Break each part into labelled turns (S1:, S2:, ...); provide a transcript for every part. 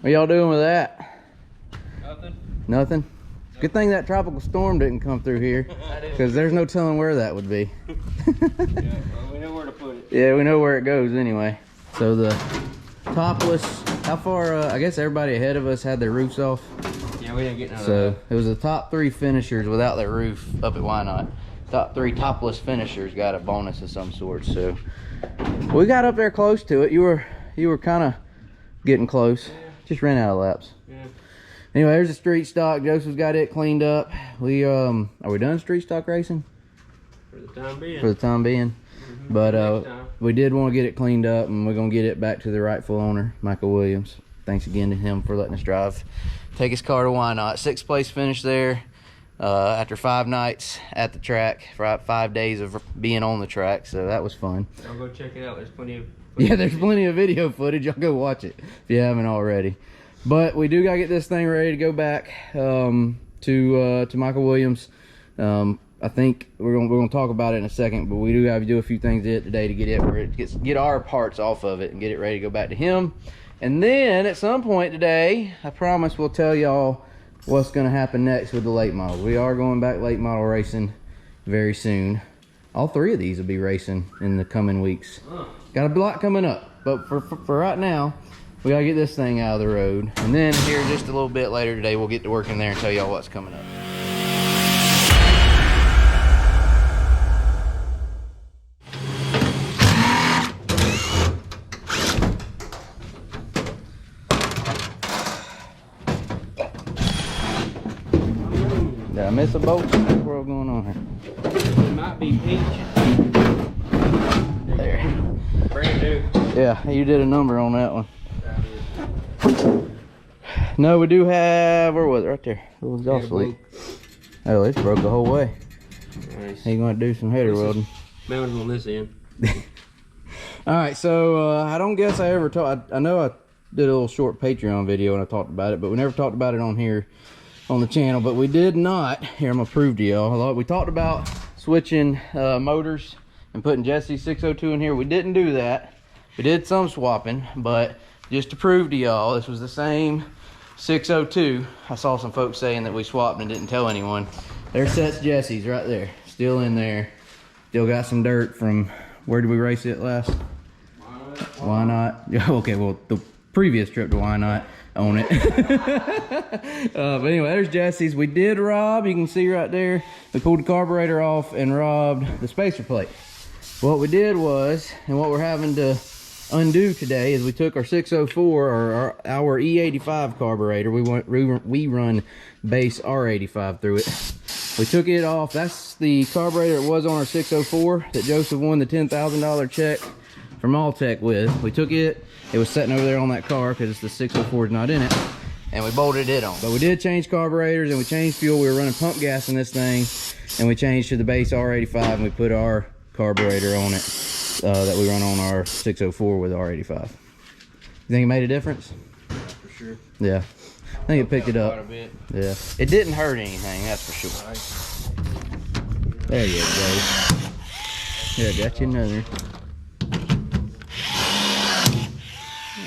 S1: What y'all doing with that?
S2: Nothing.
S1: Nothing? Good thing that tropical storm didn't come through here, because there's no telling where that would be.
S2: Yeah, well, we know where to put it.
S1: Yeah, we know where it goes anyway. So the topless, how far, I guess everybody ahead of us had their roofs off.
S2: Yeah, we didn't get none of
S1: So
S2: that.
S1: it was the top 3 finishers without their roof up at Why Not. Top 3 topless finishers got a bonus of some sort. So we got up there close to it. You were kind of getting close.
S2: Yeah.
S1: Just ran out of laps.
S2: Yeah.
S1: Anyway, there's the street stock. Joseph's got it cleaned up. We are we done street stock racing?
S2: For the time being.
S1: For the time being.
S2: Mm-hmm.
S1: But we did want to get it cleaned up, and we're gonna get it back to the rightful owner, Michael Williams. Thanks again to him for letting us drive. Take his car to Why Not. 6th place finish there. After 5 nights at the track, 5 days of being on the track, so that was fun.
S2: I'll go check it out. There's plenty of
S1: Yeah, there's plenty of video footage. Y'all go watch it if you haven't already. But we do gotta get this thing ready to go back to Michael Williams. I think we're gonna talk about it in a second, but we do have to do a few things to it today to get it where it get our parts off of it and get it ready to go back to him. And then at some point today, I promise we'll tell y'all what's gonna happen next with the late model. We are going back late model racing very soon. All 3 of these will be racing in the coming weeks. Got a lot coming up, but for right now, we gotta get this thing out of the road. And then here just a little bit later today, we'll get to work in there and tell y'all what's coming up. Did I miss a bolt? What's the world going on here?
S2: It might be peach.
S1: There.
S2: Brand new.
S1: Yeah, you did a number on that one. No, we do have, where was it? Right there. It was off sleep. Oh, it's broke the whole way.
S2: Nice.
S1: He's gonna do some header welding.
S2: Mounted on this end.
S1: All right, so I don't guess I ever talked. I know I did a little short Patreon video and I talked about it, but we never talked about it on here on the channel. But we did not. Here, I'm gonna prove to y'all. We talked about switching motors and putting Jesse's 602 in here. We didn't do that. We did some swapping, but just to prove to y'all, this was the same 602. I saw some folks saying that we swapped and didn't tell anyone. There's that's Jesse's right there, still in there. Still got some dirt from, where did we race it last? Why Not? Okay, well, the previous trip to Why Not, own it. But anyway, there's Jesse's. We did rob, you can see right there, we pulled the carburetor off and robbed the spacer plate. What we did was, and what we're having to undo today, is we took our 604 or our E85 carburetor. We run base R85 through it. We took it off. That's the carburetor that was on our 604 that Joseph won the $10,000 check from Alltech with. We took it. It was sitting over there on that car because the 604 is not in it, and we bolted it on. But we did change carburetors and we changed fuel. We were running pump gas in this thing, and we changed to the base R85 and we put our carburetor on it that we run on our 604 with R85. You think it made a difference?
S2: For sure.
S1: Yeah, I think it picked it up.
S2: Quite a bit.
S1: Yeah, it didn't hurt anything, that's for sure.
S2: Right.
S1: There you go. Here, I got you another.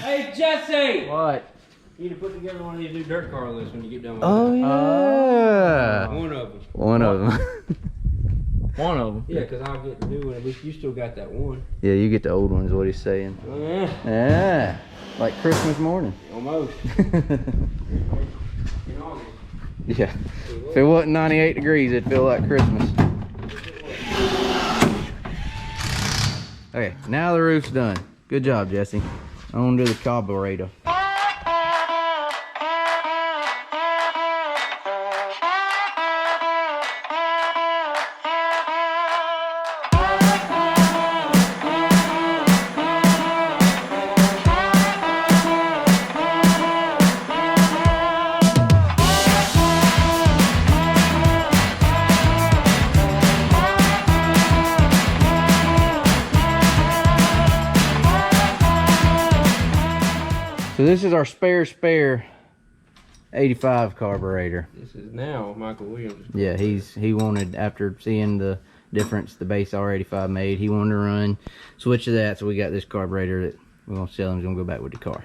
S2: Hey, Jesse!
S1: What?
S2: You need to put together one of these new dirt car lists when you get done with
S1: Oh,
S2: that.
S1: yeah.
S2: One of them.
S1: One of them.
S3: One of them.
S2: Yeah, because I'll get the new one. At least you still got that one.
S1: Yeah, you get the old one is what he's saying. Yeah, like Christmas morning.
S2: Almost. In August.
S1: Yeah, if it wasn't 98 degrees, it'd feel like Christmas. Okay, now the roof's done. Good job, Jesse. On to the carburetor. So this is our spare 85 carburetor.
S2: This is now Michael Williams.
S1: Yeah, he wanted, after seeing the difference the base R85 made, he wanted to run, switch to that, so we got this carburetor that we're gonna sell him. He's gonna go back with the car.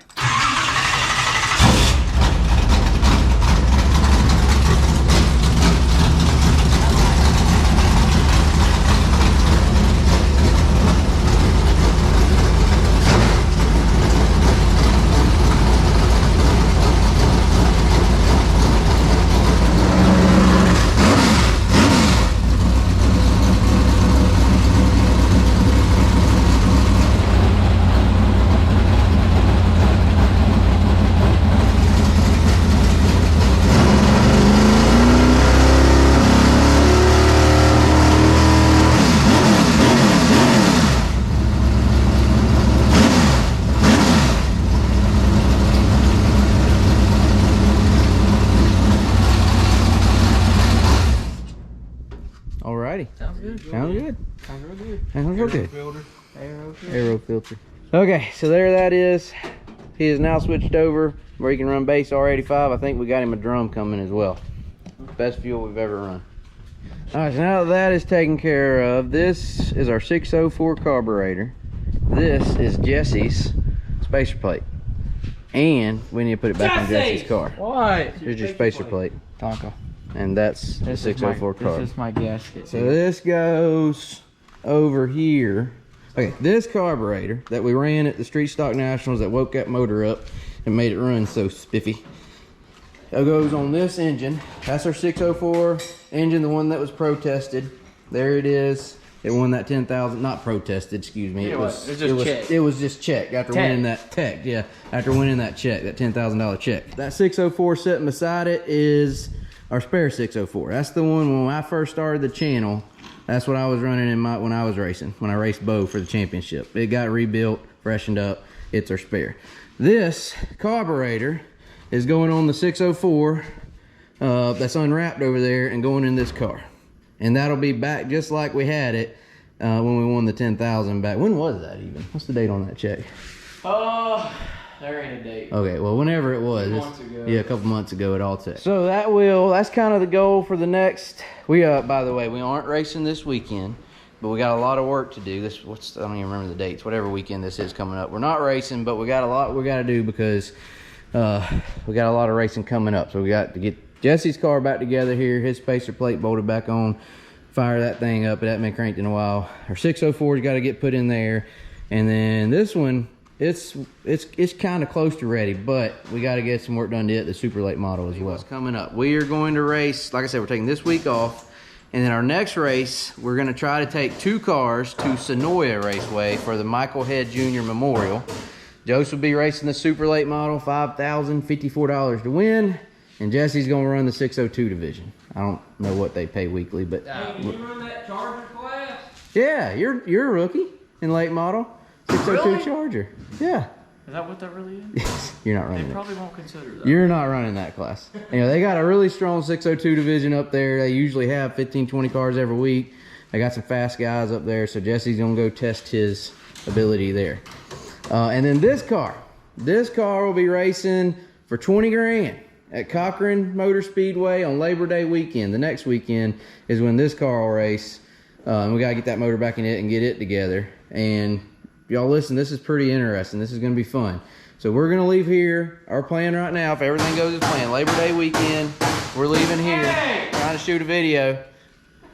S2: good.
S1: Sounds good.
S2: Sounds real good.
S1: Sounds real good.
S2: Filter.
S1: Aero filter. Okay, so there that is. He has now switched over where he can run base R85. I think we got him a drum coming as well. Best fuel we've ever run. All right, so now that is taken care of, this is our 604 carburetor. This is Jesse's spacer plate. And we need to put it back on Jesse's car.
S3: Why?
S1: Here's your spacer plate.
S3: Tonka.
S1: And that's the 604 car.
S3: This is my gasket.
S1: So this goes over here. Okay, this carburetor that we ran at the Street Stock Nationals that woke that motor up and made it run so spiffy, it goes on this engine. That's our 604 engine, the one that was protested. There it is. It won that 10,000, not protested, excuse me. It was just checked after winning that tech. Yeah, after winning that check, that $10,000 check. That 604 sitting beside it is our spare 604. That's the one when I first started the channel. That's what I was running in when I was racing, when I raced Bo for the championship. It got rebuilt, freshened up. It's our spare. This carburetor is going on the 604 that's unwrapped over there and going in this car. And that'll be back just like we had it when we won the 10,000 back. When was that even? What's the date on that check?
S3: There ain't a date.
S1: Okay, well, whenever it was.
S3: Months ago.
S1: Yeah, a couple months ago it all took. So that's kind of the goal for the next. By the way, we aren't racing this weekend, but we got a lot of work to do. I don't even remember the dates, whatever weekend this is coming up. We're not racing, but we got a lot we got to do because we got a lot of racing coming up. So we got to get Jesse's car back together here, his spacer plate bolted back on, fire that thing up. It hasn't been cranked in a while. Our 604's got to get put in there. And then this one, it's kind of close to ready, but we got to get some work done to it, the super late model as well. What's coming up? We are going to race, like I said, we're taking this week off, and then our next race, we're going to try to take 2 cars to Sonoya Raceway for the Michael Head Jr. Memorial. Joseph will be racing the super late model, $5,054 to win, and Jesse's going to run the 602 division. I don't know what they pay weekly, but
S2: Can you run that Charger class?
S1: yeah, you're a rookie in late model. 602
S3: Really?
S1: Charger. Yeah.
S3: Is that what that really is?
S1: You're not running
S3: They
S1: it.
S3: probably won't consider that.
S1: You're not running that class. You know, they got a really strong 602 division up there. They usually have 15, 20 cars every week. They got some fast guys up there, so Jesse's gonna go test his ability there. And then this car will be racing for 20 grand at Cochran Motor Speedway on Labor Day weekend. The next weekend is when this car will race. And we gotta get that motor back in it and get it together. And y'all listen, this is pretty interesting. This is going to be fun. So we're going to leave here. Our plan right now, if everything goes as planned, Labor Day weekend, we're leaving here. Trying to shoot a video.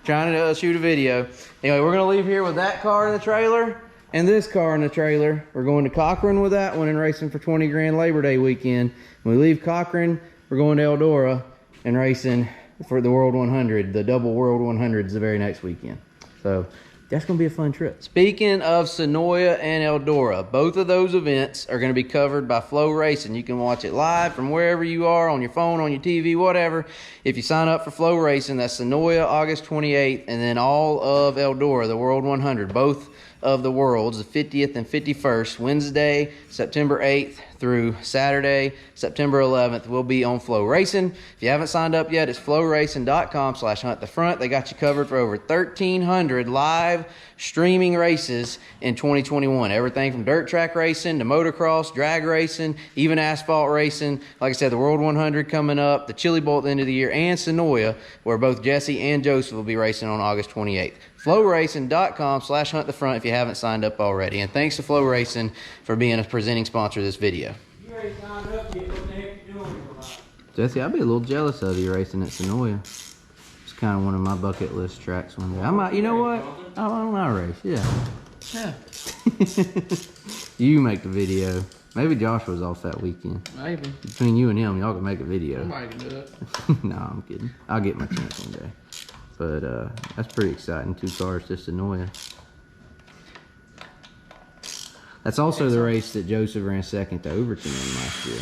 S1: Anyway, we're going to leave here with that car in the trailer and this car in the trailer. We're going to Cochran with that one and racing for 20 grand Labor Day weekend. When we leave Cochran, we're going to Eldora and racing for the World 100, the double World 100s the very next weekend. So that's going to be a fun trip. Speaking of Sonoya and Eldora, both of those events are going to be covered by Flow Racing. You can watch it live from wherever you are, on your phone, on your TV, whatever. If you sign up for Flow Racing, that's Sonoya August 28th, and then all of Eldora, the World 100, both of the Worlds, the 50th and 51st, Wednesday, September 8th through Saturday, September 11th, will be on Flow Racing. If you haven't signed up yet, it's flowracing.com/huntthefront. They got you covered for over 1,300 live streaming races in 2021. Everything from dirt track racing to motocross, drag racing, even asphalt racing. Like I said, the World 100 coming up, the Chili Bowl at the end of the year, and Sonoya, where both Jesse and Joseph will be racing on August 28th. flowracing.com/huntthefront if you haven't signed up already. And thanks to Flow Racing for being a presenting sponsor of this video.
S2: You already signed up yet? What the heck you doing?
S1: Jesse, I'd be a little jealous of you racing at Sonoya. It's kind of one of my bucket list tracks one day. I might, you know what? I might race, yeah.
S3: Yeah.
S1: You make the video. Maybe Josh was off that weekend.
S3: Maybe.
S1: Between you and him, y'all can make a video.
S3: Somebody can do it.
S1: No, I'm kidding. I'll get my chance one day. But that's pretty exciting. 2 cars to Sonoya. That's also the race that Joseph ran second to Overton in last year.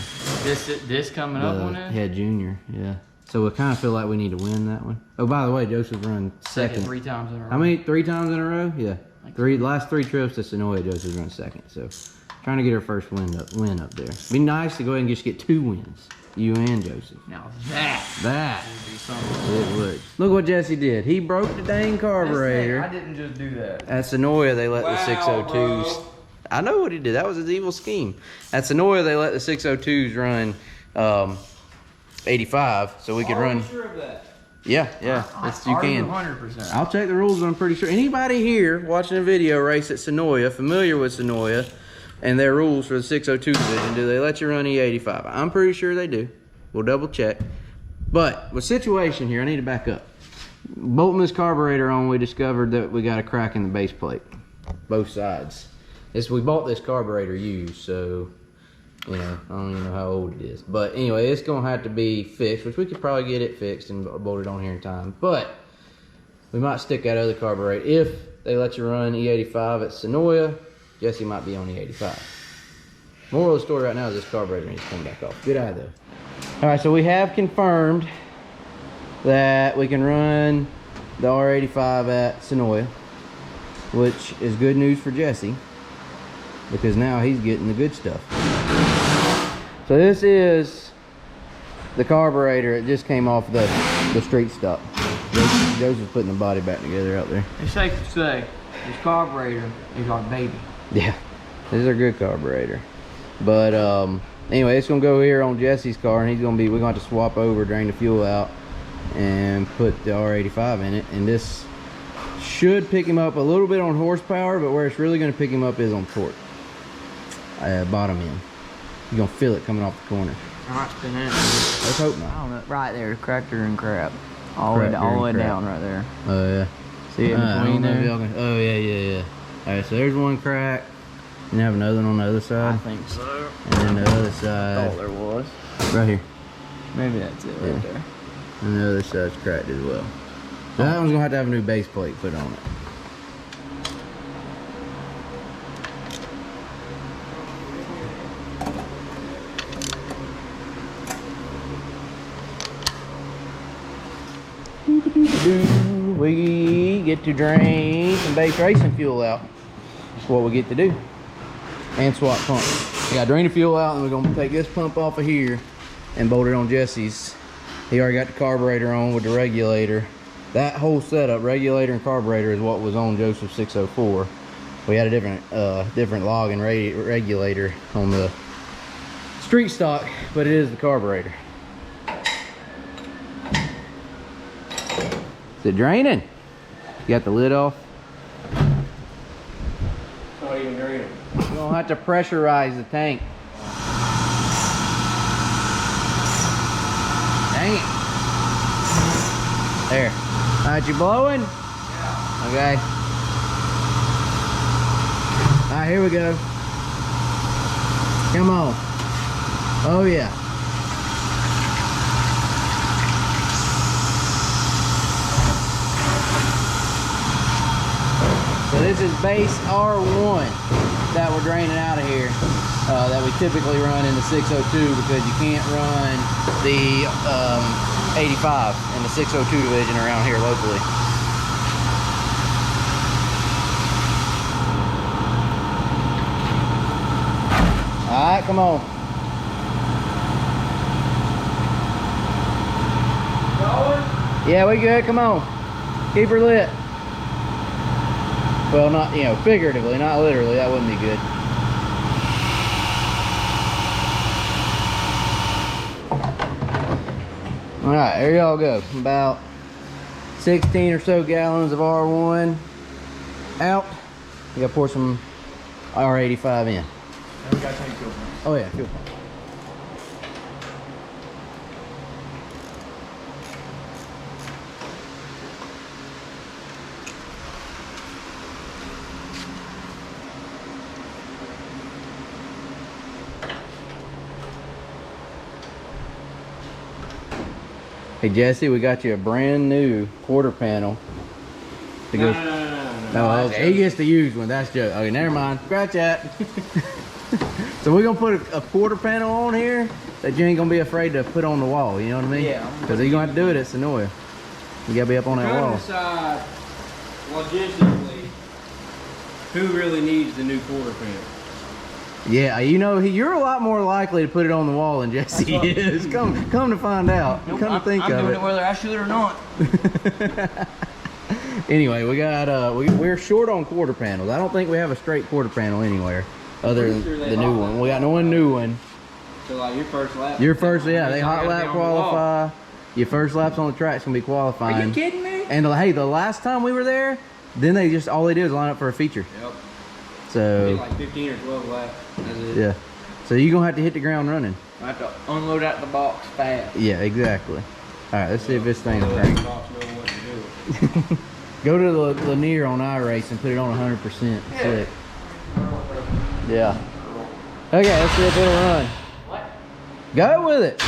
S3: This coming up on
S1: The
S3: that?
S1: Head Junior, yeah. So we kind of feel like we need to win that one. Oh, by the way, Joseph run second.
S3: 3 times in a row.
S1: How many? 3 times in a row? Yeah. Last 3 trips to Sonoya, Joseph run second. So Trying to get her first win up there. Be nice to go ahead and just get 2 wins. You and Joseph.
S3: Now that would be something.
S1: It would. Look what Jesse did. He broke the dang carburetor.
S3: I didn't just do that.
S1: At Sonoya, they let the 602s.
S2: bro.
S1: I know what he did. That was his evil scheme. At Sonoya, they let the 602s run 85, so we could
S2: Are
S1: run.
S2: you sure of that?
S1: Yeah, you can.
S3: 100%.
S1: I'll check the rules, but I'm pretty sure. Anybody here watching a video race at Sonoya, familiar with Sonoya, and their rules for the 602 division, do they let you run E85? I'm pretty sure they do. We'll double check. But with situation here, I need to back up. Bolting this carburetor on, we discovered that we got a crack in the base plate, both sides. We bought this carburetor used, so you know, I don't even know how old it is. But anyway, it's gonna have to be fixed, which we could probably get it fixed and bolt it on here in time. But we might stick that other carburetor. If they let you run E85 at Sonoya, Jesse might be on E85. Moral of the story right now is this carburetor needs to come back off. Good eye though. All right, so we have confirmed that we can run the R85 at Sonoya, which is good news for Jesse because now he's getting the good stuff. So this is the carburetor. It just came off the street stock. Joseph's putting the body back together out there.
S3: It's safe to say this carburetor is our baby.
S1: Yeah, this is a good carburetor. But anyway, it's gonna go here on Jesse's car, and we're gonna have to swap over, drain the fuel out, and put the R85 in it. And this should pick him up a little bit on horsepower, but where it's really gonna pick him up is on torque. Bottom end. You're gonna feel it coming off the corner.
S3: I might spin it.
S1: Let's hope not.
S3: I don't know. Right there, cracker and crap. All the way down right there.
S1: Oh yeah.
S3: See it in between there?
S1: Oh yeah. All right, so there's one crack. And you have another one on the other
S3: I
S1: side.
S3: think so.
S1: And then the other
S3: I
S1: side.
S3: thought there was.
S1: Right here.
S3: Maybe that's it right there.
S1: And the other side's cracked as well. So that one's gonna have to have a new base plate put on it. We get to drain some base racing fuel out. That's what we get to do. And swap pumps. We gotta drain the fuel out, and we're gonna take this pump off of here and bolt it on Jesse's. He already got the carburetor on with the regulator. That whole setup, regulator and carburetor, is what was on Joseph's 604. We had a different log and regulator on the street stock, but it is the carburetor. Is it draining? You got the lid off?
S2: Not even draining.
S1: We're gonna have to pressurize the tank. Dang it. There. Alright, you blowing? Yeah. Okay. Alright, here we go. Come on. Oh yeah. So this is base R1 that we're draining out of here, that we typically run in the 602 because you can't run the 85 in the 602 division around here locally. All right, come on.
S2: Going?
S1: Yeah, we good, come on. Keep her lit. Well, not, you know, figuratively, not literally, that wouldn't be good. All right, there y'all go. About 16 or so gallons of R1 out. You gotta pour some R85 in.
S3: And we got tank fuel.
S1: Oh yeah, fuel pump. Hey Jesse, we got you a brand new quarter panel. To go. No, okay. He gets to use one. That's joke. Okay, never mind. Scratch that. So we're gonna put a quarter panel on here that you ain't gonna be afraid to put on the wall. You know what I mean?
S3: Yeah.
S1: Because you're gonna have to do it at Sonoya. You gotta be up on that
S2: Trying to
S1: wall.
S2: decide logistically who really needs the new quarter panel.
S1: Yeah, you know, you're a lot more likely to put it on the wall than Jesse is. Come to find out.
S3: Nope,
S1: Come to think
S3: I'm
S1: of
S3: doing
S1: it.
S3: it whether I shoot or not.
S1: Anyway, we got we're short on quarter panels. I don't think we have a straight quarter panel anywhere other than the new one. We got one new one.
S2: So like your first lap.
S1: Your first, yeah, they
S2: So I
S1: hot
S2: gotta be
S1: lap
S2: on the wall.
S1: qualify. Your first lap's on the track's gonna be qualifying.
S2: Are you kidding me?
S1: And hey, the last time we were there, then they just all they did was line up for a feature.
S2: Yep.
S1: So
S2: It'd be like 15 or 12 laps. That's it.
S1: yeah, so you're gonna have to hit the ground running.
S3: I have to unload out the box fast.
S1: Yeah, exactly. All right, let's see if this thing's
S2: So
S1: cranking.
S2: the box know what to do.
S1: Go to the Lanier on iRace and put it on 100%. Sick. Yeah. Okay, let's see if it'll run.
S3: What?
S1: Go with it.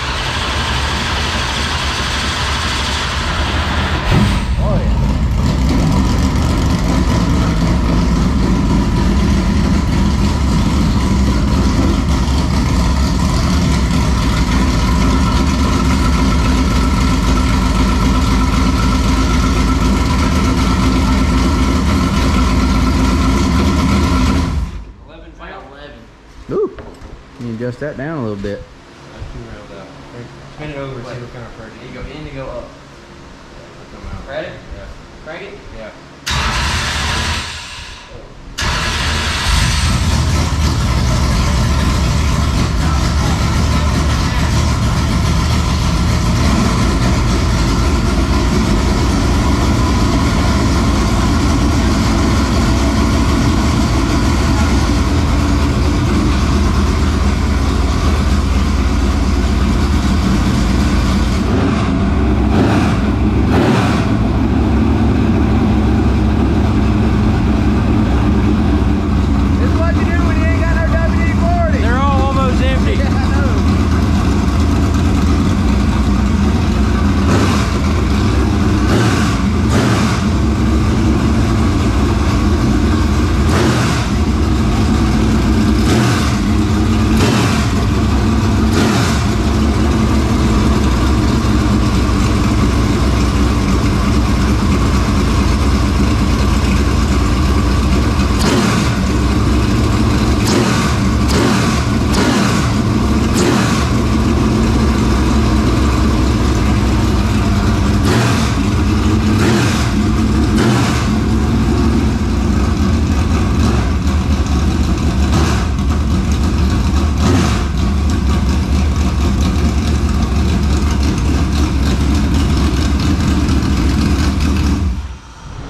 S1: Oh yeah. Ooh. You can adjust that down a little bit.
S2: Spin it over and see what kind of pressure.
S3: You go in to go up. Ready?
S2: Yeah.
S3: Crank it?
S2: Yeah.
S1: This is what you do when you ain't got no WD-40.
S3: They're all almost empty.
S1: Yeah, I know.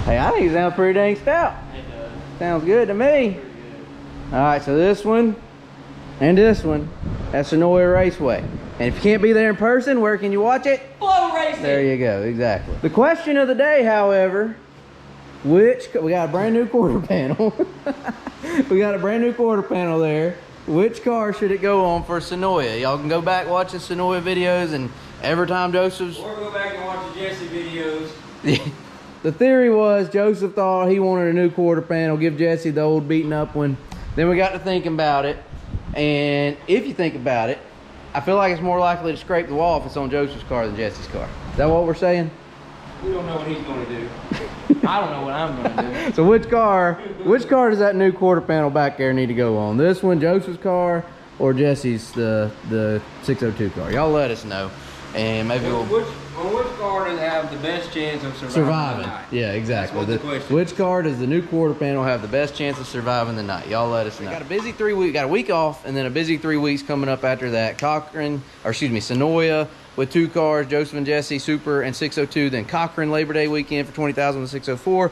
S1: Hey, I think it sounds pretty dang stout.
S3: It does.
S1: Sounds good to me. All right, so this one and this one, that's Sonoya Raceway. And if you can't be there in person, where can you watch it?
S3: Flow racing.
S1: There you go, exactly. The question of the day, however, we got a brand new quarter panel. We got a brand new quarter panel there. Which car should it go on for Sonoya? Y'all can go back watch the Sonoya videos, and every time Joseph's
S2: Or go back and watch the Jesse videos.
S1: the theory was Joseph thought he wanted a new quarter panel, give Jesse the old beaten up one. Then we got to thinking about it, and if you think about it, I feel like it's more likely to scrape the wall if it's on Joseph's car than Jesse's car. Is that what we're saying?
S2: We don't know what he's going to do.
S3: I don't know what I'm gonna do.
S1: So which car does that new quarter panel back there need to go on? This one, Joseph's car, or Jesse's, the 602 car? Y'all let us know, and maybe we'll...
S2: Which car does have the best chance of surviving the night?
S1: Yeah, exactly.
S2: That's what the question
S1: Which car does the new quarter panel have the best chance of surviving the night? Y'all let us know. We got a busy 3 week, got a week off, and then a busy 3 weeks coming up after that. Sonoya with 2 cars, Joseph and Jesse, Super and 602. Then Cochran Labor Day weekend for 20,000 with 604.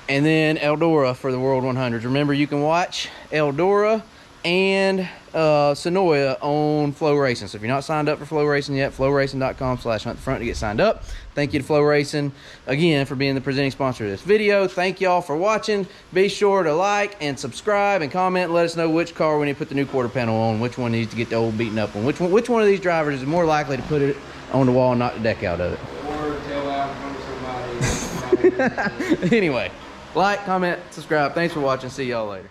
S1: And then Eldora for the World 100s. Remember, you can watch Eldora and Sonoya on Flow Racing. So if you're not signed up for Flow Racing yet, flowracing.com/huntthefront to get signed up. Thank you to Flow Racing again for being the presenting sponsor of this video. Thank y'all for watching. Be sure to like and subscribe and comment and let us know which car we need to put the new quarter panel on, which one needs to get the old beaten up one, which one of these drivers is more likely to put it on the wall and knock the deck out of it.
S2: Or tail out from somebody.
S1: Anyway, like, comment, subscribe. Thanks for watching. See y'all later.